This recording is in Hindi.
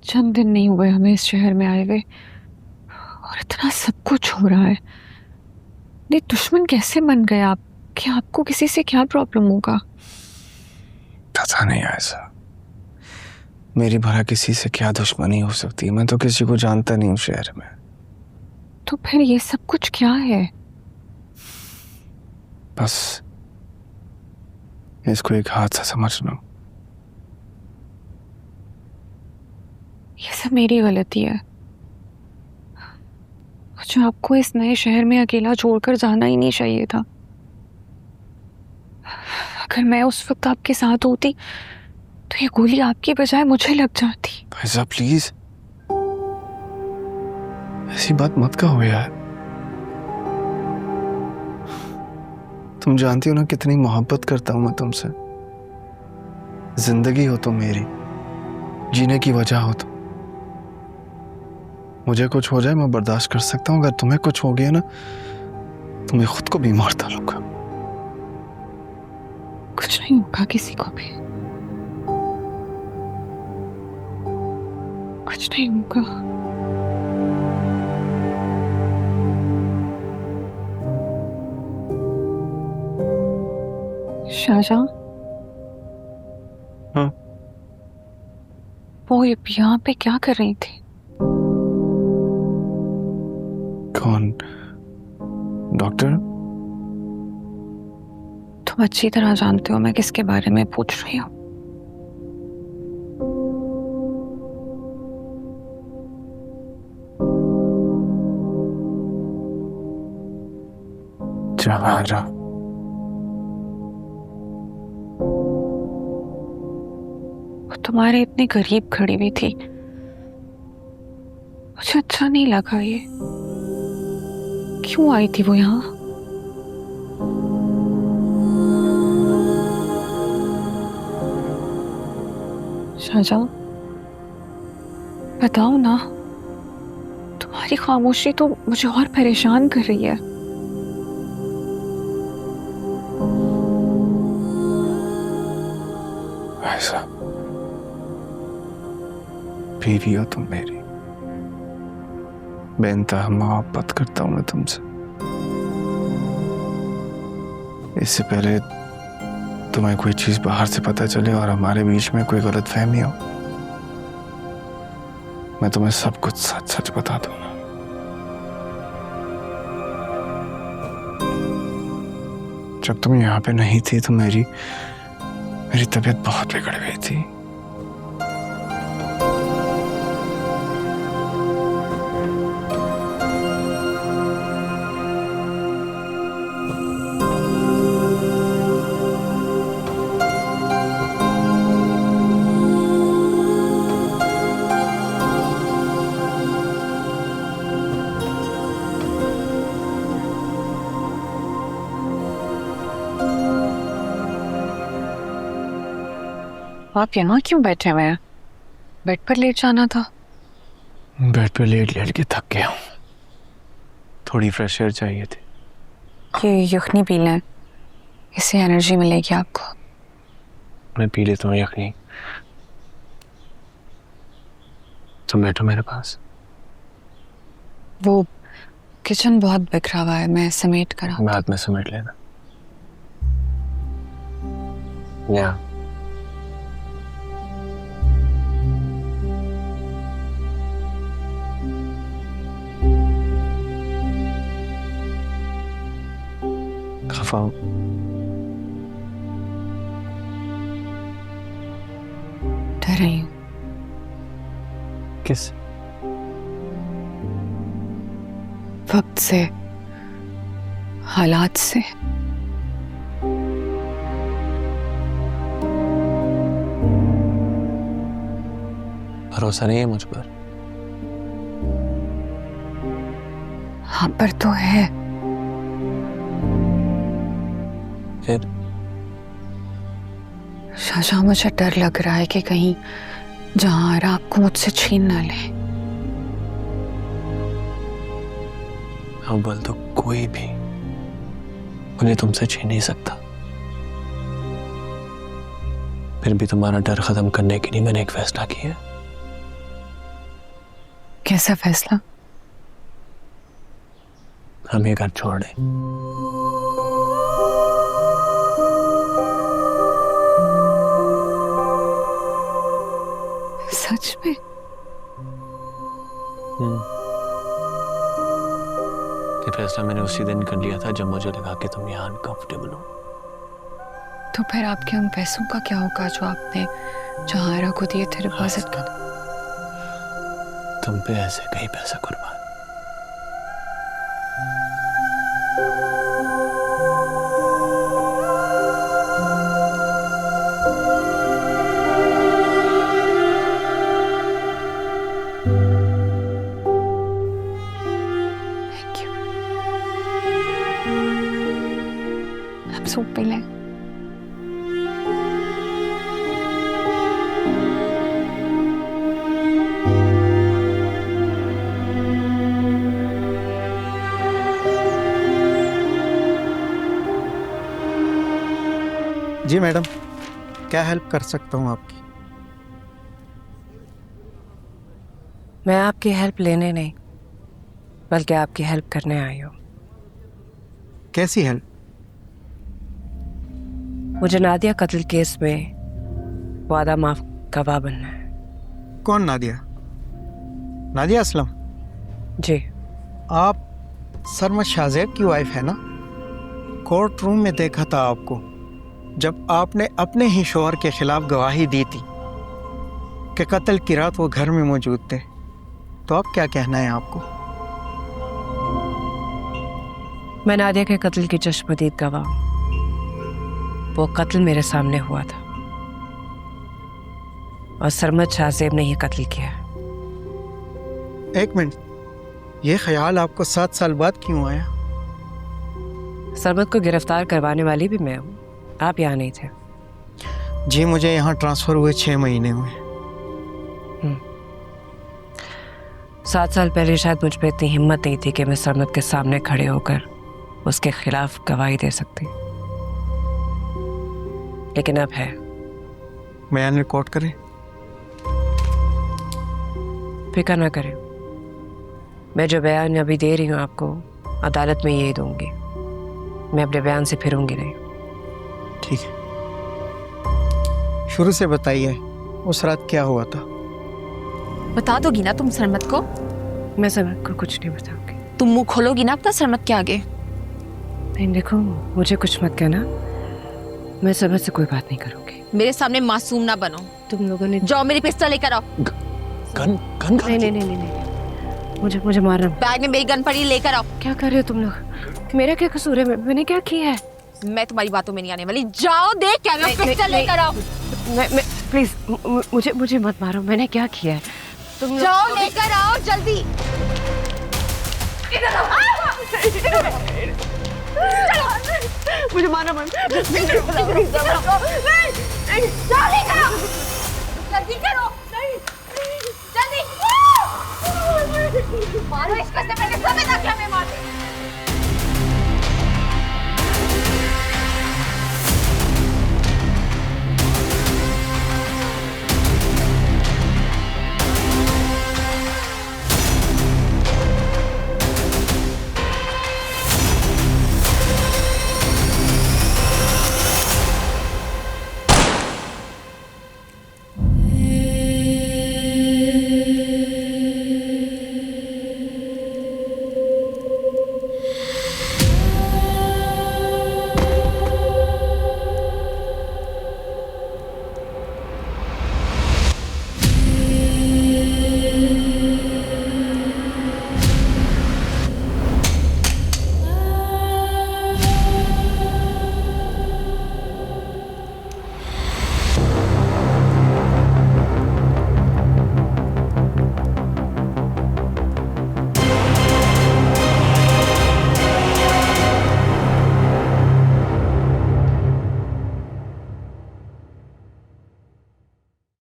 चंद दिन नहीं हुए हमें इस शहर में आए हुए और इतना सब कुछ हो रहा है। ये दुश्मन कैसे बन गए आप? क्या आपको किसी से क्या प्रॉब्लम होगा? पता नहीं ऐसा मेरी भला किसी से क्या दुश्मनी हो सकती है। मैं तो किसी को जानता नहीं हूँ शहर में। तो फिर ये सब कुछ क्या है? बस इसको एक हादसा समझ लो। ये सब मेरी गलती है। मुझे आपको इस नए शहर में अकेला छोड़कर जाना ही नहीं चाहिए था। अगर मैं उस वक्त आपके साथ होती तो ये गोली आपकी बजाय मुझे लग जाती। फैजा प्लीज ऐसी बात मत कहो यार। तुम जानती हो ना कितनी मोहब्बत करता हूं मैं तुमसे। जिंदगी हो तुम मेरी, जीने की वजह हो तुम। मुझे कुछ हो जाए मैं बर्दाश्त कर सकता हूं, अगर तुम्हें कुछ हो गया ना तो मैं खुद को भी मार डालूंगा। कुछ नहीं होगा किसी को भी, कुछ नहीं होगा। शाहजहां, हाँ वो यहाँ पे क्या कर रही थी? कौन? डॉक्टर? तुम अच्छी तरह जानते हो मैं किसके बारे में पूछ रही हूँ। जवाहरा। वो तुम्हारे इतने करीब खड़ी हुई थी, मुझे अच्छा नहीं लगा। ये क्यों आई थी वो यहाँ? शाहजहां, बताओ ना। तुम्हारी खामोशी तो मुझे और परेशान कर रही है। ऐसा बीवी हो तुम मेरी, बेइंतहा मोहब्बत करता हूं मैं तुमसे। इससे पहले तुम्हें कोई चीज बाहर से पता चले और हमारे बीच में कोई गलतफहमी हो, मैं तुम्हें सब कुछ सच सच बता दूंगा। जब तुम यहाँ पे नहीं थी तो मेरी तबीयत बहुत बिगड़ गई थी। आप यहाँ क्यों बैठे हुए हैं? बेड पर लेट जाना था। बेड पे लेट लेट के थक गया हूँ, थोड़ी फ्रेश एयर चाहिए थी। ये यखनी पी लें, इससे एनर्जी मिलेगी आपको। मैं पी लेता हूँ यखनी, तुम बैठो मेरे पास। वो किचन बहुत बिखरा हुआ है, मैं समेट कर आती हूँ। बाद में समेट लेना। या खफा हूं। डर रही हूँ। किस? वक्त से, हालात से। भरोसा नहीं है मुझ पर? हाँ पर तो है। फिर शाहजहां, मुझे डर लग रहा है कि कहीं जहां आपको मुझसे छीन ना ले। अव्वल तो कोई भी उन्हें तुमसे छीन नहीं सकता, फिर भी तुम्हारा डर खत्म करने के लिए मैंने एक फैसला किया। कैसा फैसला? हम ये घर छोड़ दें। सच में? ये फैसला मैंने उसी दिन कर लिया था जब मुझे लगा कि तुम यहाँ अनकंफर्टेबल हो। तो फिर आपके उन पैसों का क्या होगा जो आपने जहारा को दिए थे डिपॉजिट का? तुम पे ऐसे कई पैसा कुर्बान। Thank you. आप सूप पी लें। जी मैडम, क्या हेल्प कर सकता हूँ आपकी? मैं आपकी हेल्प लेने नहीं बल्कि आपकी हेल्प करने आई हूँ। कैसी हेल्प? मुझे नादिया कत्ल केस में वादा माफ गवाह बनना है। कौन नादिया? नादिया असलम? जी। आप सरमद शाहजेब की वाइफ है ना? कोर्ट रूम में देखा था आपको जब आपने अपने ही शोहर के खिलाफ गवाही दी थी कि कत्ल की रात वो घर में मौजूद थे। तो अब क्या कहना है आपको? मैं नादिया के कत्ल की चश्मदीद गवाह हूँ। वो कत्ल मेरे सामने हुआ था और सरमद शाहजेब ने यह कत्ल किया। एक मिनट, ये ख्याल आपको 7 साल बाद क्यों आया? सरमद को गिरफ्तार करवाने वाली भी मैं हूँ। आप यहाँ नहीं थे। जी, मुझे यहाँ ट्रांसफ़र हुए 6 महीने हुए। 7 साल पहले शायद मुझ पे इतनी हिम्मत नहीं थी कि मैं सरमद के सामने खड़े होकर उसके खिलाफ गवाही दे सकती, लेकिन अब है। बयान रिकॉर्ड करें? फिक्र ना करें, मैं जो बयान अभी दे रही हूँ आपको अदालत में यही दूंगी। मैं अपने बयान से फिरूंगी नहीं। ठीक है, शुरू से बताइए उस रात क्या हुआ था? बता दोगी ना तुम सरमद को? मैं सरमद को कुछ नहीं बताऊंगी। तुम मुंह खोलोगी ना अपना सरमद के आगे? नहीं, देखो, मुझे कुछ मत कहना। मैं सरमद से कोई बात नहीं करूंगी। मेरे सामने मासूम ना बनो। तुम लोगों ने जाओ मेरी पिस्टल लेकर आओ। गन गन नहीं नहीं नहीं नहीं, मुझे मारना। बैग में मेरी गन पड़ी, लेकर आओ। क्या कर रहे हो तुम लोग? मेरा क्या कसूर है? मैंने क्या किया है? मैं तुम्हारी बातों में नहीं आने वाली। जाओ, देख क्या पिस्टल लेकर आओ। मैं प्लीज, मुझे मत मारो। मैंने क्या किया है? तुम जाओ, लेकर आओ जल्दी। इधर आओ। मुझे मारना मत। जाओ, लेकर आओ। जल्दी करो।